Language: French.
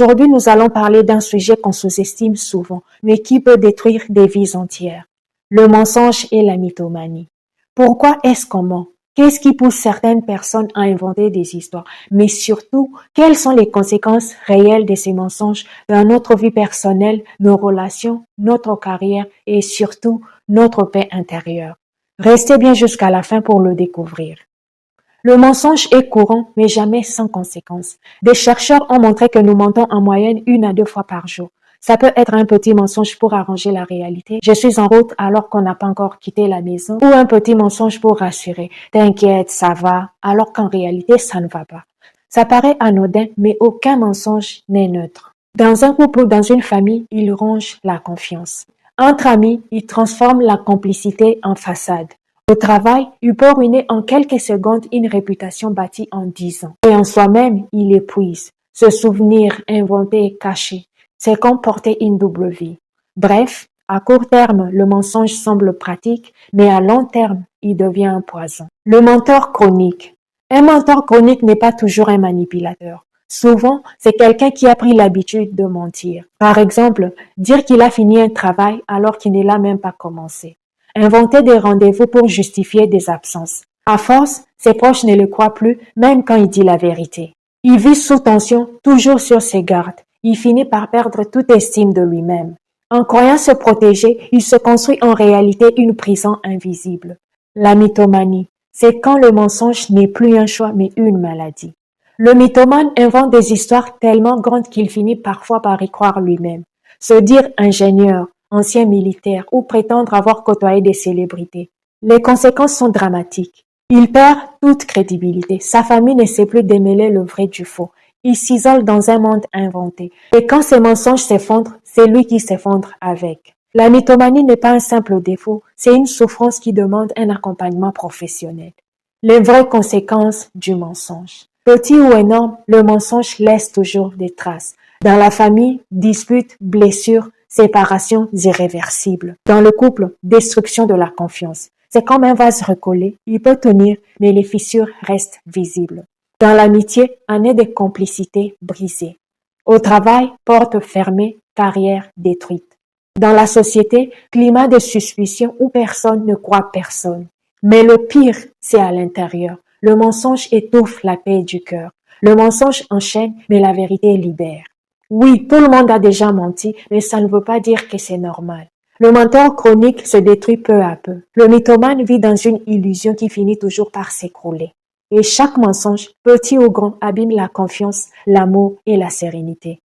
Aujourd'hui, nous allons parler d'un sujet qu'on sous-estime souvent, mais qui peut détruire des vies entières. Le mensonge et la mythomanie. Pourquoi est-ce qu'on ment? Qu'est-ce qui pousse certaines personnes à inventer des histoires? Mais surtout, quelles sont les conséquences réelles de ces mensonges dans notre vie personnelle, nos relations, notre carrière et surtout notre paix intérieure? Restez bien jusqu'à la fin pour le découvrir. Le mensonge est courant, mais jamais sans conséquence. Des chercheurs ont montré que nous mentons en moyenne 1 à 2 fois par jour. Ça peut être un petit mensonge pour arranger la réalité. Je suis en route alors qu'on n'a pas encore quitté la maison. Ou un petit mensonge pour rassurer. T'inquiète, ça va. Alors qu'en réalité, ça ne va pas. Ça paraît anodin, mais aucun mensonge n'est neutre. Dans un couple ou dans une famille, il ronge la confiance. Entre amis, il transforme la complicité en façade. Au travail, il peut ruiner en quelques secondes une réputation bâtie en 10 ans. Et en soi-même, il épuise. Se souvenir, inventer, cacher. C'est comme porter une double vie. Bref, à court terme, le mensonge semble pratique, mais à long terme, il devient un poison. Le menteur chronique. Un menteur chronique n'est pas toujours un manipulateur. Souvent, c'est quelqu'un qui a pris l'habitude de mentir. Par exemple, dire qu'il a fini un travail alors qu'il ne l'a même pas commencé. Inventer des rendez-vous pour justifier des absences. À force, ses proches ne le croient plus, même quand il dit la vérité. Il vit sous tension, toujours sur ses gardes. Il finit par perdre toute estime de lui-même. En croyant se protéger, il se construit en réalité une prison invisible. La mythomanie, c'est quand le mensonge n'est plus un choix mais une maladie. Le mythomane invente des histoires tellement grandes qu'il finit parfois par y croire lui-même. Se dire ingénieur, ancien militaire ou prétendre avoir côtoyé des célébrités. Les conséquences sont dramatiques. Il perd toute crédibilité. Sa famille ne sait plus démêler le vrai du faux. Il s'isole dans un monde inventé. Et quand ces mensonges s'effondrent, c'est lui qui s'effondre avec. La mythomanie n'est pas un simple défaut, c'est une souffrance qui demande un accompagnement professionnel. Les vraies conséquences du mensonge. Petit ou énorme, le mensonge laisse toujours des traces. Dans la famille, disputes, blessures, séparation irréversible. Dans le couple, destruction de la confiance. C'est comme un vase recollé, il peut tenir, mais les fissures restent visibles. Dans l'amitié, année de complicité brisée. Au travail, porte fermée, carrière détruite. Dans la société, climat de suspicion où personne ne croit personne. Mais le pire, c'est à l'intérieur. Le mensonge étouffe la paix du cœur. Le mensonge enchaîne, mais la vérité libère. Oui, tout le monde a déjà menti, mais ça ne veut pas dire que c'est normal. Le menteur chronique se détruit peu à peu. Le mythomane vit dans une illusion qui finit toujours par s'écrouler. Et chaque mensonge, petit ou grand, abîme la confiance, l'amour et la sérénité.